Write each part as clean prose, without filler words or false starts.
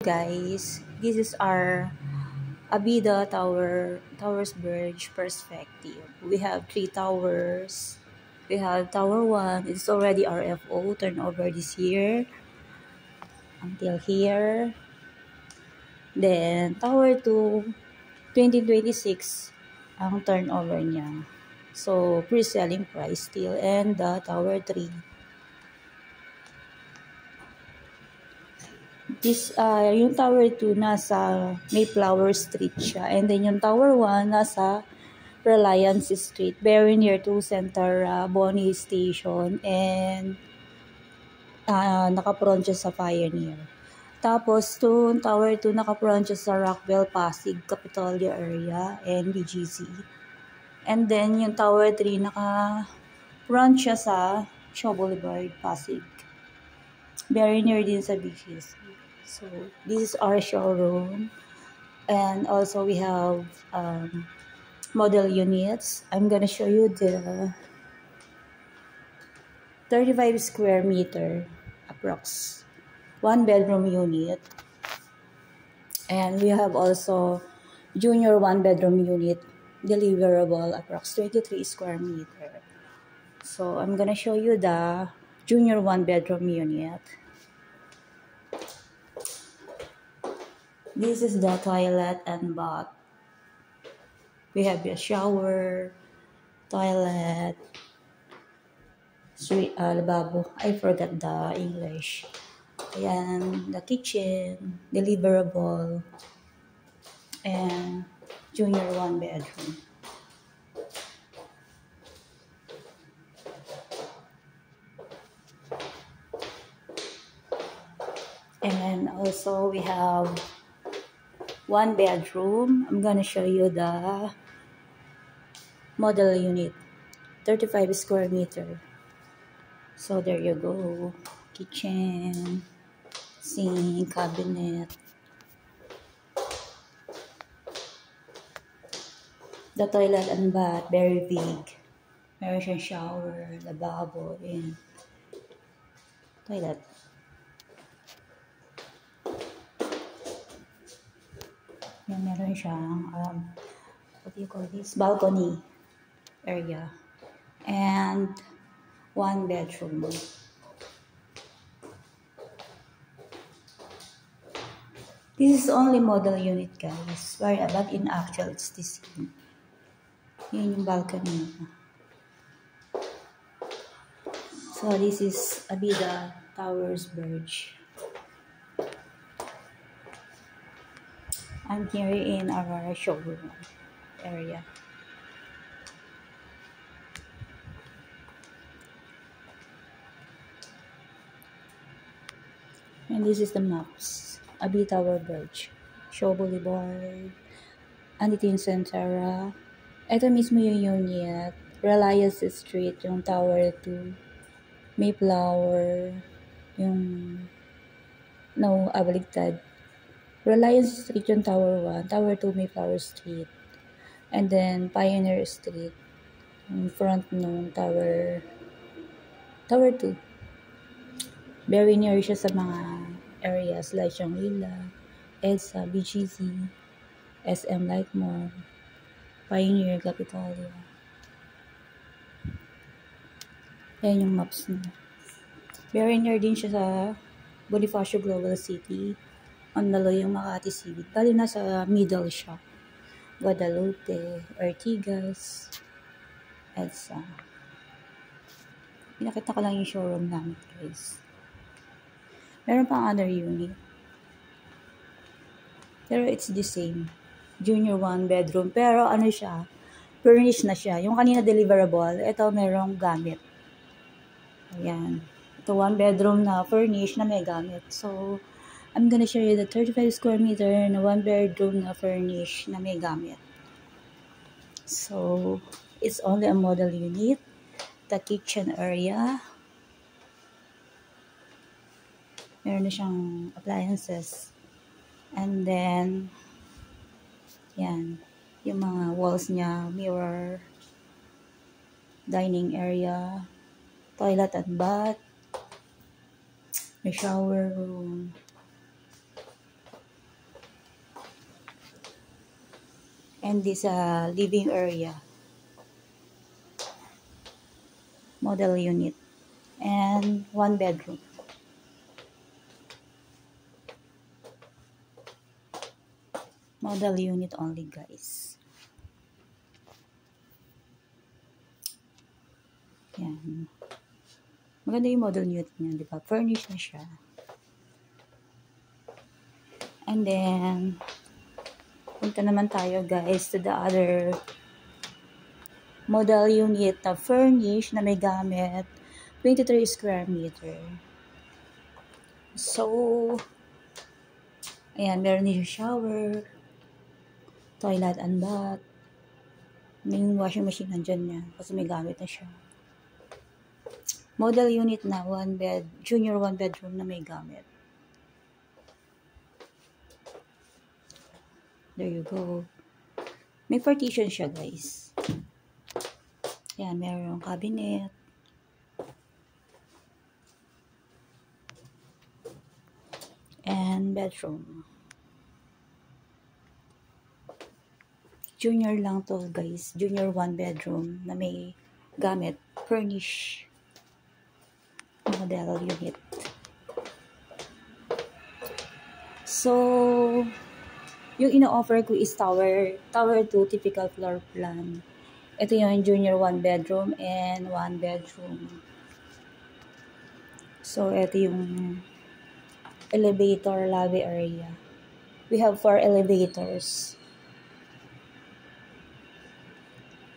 Guys, this is our Abida Towers Bridge perspective. We have three towers. We have Tower 1, it's already RFO turnover this year until here. Then Tower 2, 2026 ang turnover niya. So, pre-selling price still. And the Tower 3, yung Tower 2 nasa Mayflower Street siya. And then yung Tower 1 nasa Reliance Street, very near to Center Bonnie Station, and nakapront siya sa Pioneer. Tapos, Tower 2 nakapront siya sa Rockville, Pasig, Capitolia area, and BGC. And then, yung Tower 3 nakapront siya sa Shaw Boulevard, Pasig. Very near din sa BGC. So, this is our showroom. And also, we have model units. I'm gonna show you the 35 square meter approx. 1-bedroom unit. And we have also junior 1-bedroom unit deliverable approx 23 square meter. So I'm gonna show you the junior 1-bedroom unit. This is the toilet and bath. We have a shower, toilet, lababo. I forgot the English. Ayan, the kitchen, deliverable, and junior 1-bedroom. And then also we have 1-bedroom. I'm gonna show you the model unit, 35 square meter. So there you go, kitchen, sink, cabinet. The toilet and bath, very big. Meron siyang shower, lababo, and toilet. Yan, meron siyang, what do you call this? Balcony area. And 1-bedroom. This is only model unit, guys. But in actual, it's the same. Yun yung balcony. So, this is Abida Towers Bridge. I'm here in our showroom area. And this is the maps. Abida Tower Bridge, Shaw Boulevard, andito yung Centera. Ito mismo yung unit. Reliance Street, yung Tower 2. Mayflower, baligtad. Reliance Street yung Tower 1, Tower 2 Mayflower Street, and then Pioneer Street, in front nung Tower 2. Very near siya sa mga areas like Shangri-La, EDSA, BGC, SM Lightmore, Pioneer, Capitolia. Ayan yung maps niya. Very near din siya sa Bonifacio Global City, yung Makati Civic. Bali nasa middle siya. Guadalupe, Ortigas, EDSA. Pinakita ko lang yung showroom namin, guys. Meron pang other unit. Pero it's the same. Junior 1-bedroom. Pero ano siya, furnished na siya. Yung kanina deliverable, ito merong gamit. Ayan. Ito 1-bedroom na furnished na may gamit. So, I'm gonna show you the 35 square meter na 1-bedroom na furnished na may gamit. So, it's only a model unit. The kitchen area. Meron na siyang appliances. And then, yan. Yung mga walls niya, mirror, dining area, toilet and bath, may shower room, And this living area, model unit, and 1 bedroom. Model unit only, guys. Yan. Maganda yung model unit niya, di ba? Furnished na siya. And then, punta naman tayo, guys, to the other model unit na furnished na may gamit 23 square meter. So, ayan, meron din yung shower, toilet and bath. May washing machine nandyan niya kasi may gamit na siya. Model unit na 1 bed, junior 1 bedroom na may gamit. There you go. May partition siya, guys. Ayan, meron cabinet. And bedroom. Junior lang to, guys. Junior 1 bedroom na may gamit. Furnish. Model unit. So, yung ino-offer ko is Tower 2 typical floor plan. Ito yung junior 1 bedroom and 1 bedroom. So, ito yung elevator lobby area. We have 4 elevators.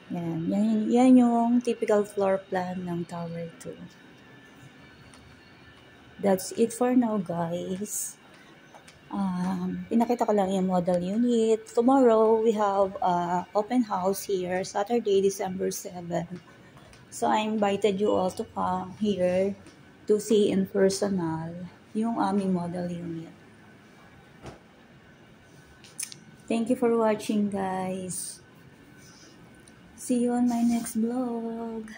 Yan yung typical floor plan ng Tower 2. That's it for now, guys. Pinakita ko lang yung model unit. Tomorrow, we have open house here, Saturday, December 7. So, I invited you all to come here to see in personal yung aming model unit. Thank you for watching, guys. See you on my next vlog.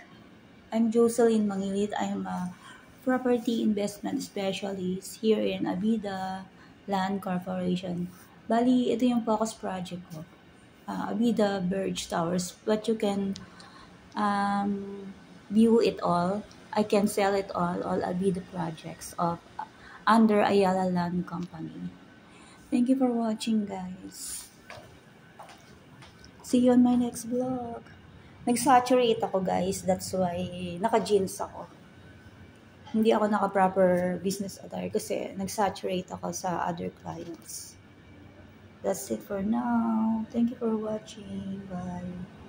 I'm Jocelyn Mangilit. I'm a property investment specialist here in Abida Land Corporation. Bali, ito yung focus project ko. Abida Verge Towers. But you can view it all. I can sell it all Abida projects of under Ayala Land Company. Thank you for watching, guys. See you on my next vlog. Nag-saturate ako, guys. That's why naka-jeans ako. Hindi ako naka-proper business attire kasi nag-saturate ako sa other clients. That's it for now. Thank you for watching. Bye.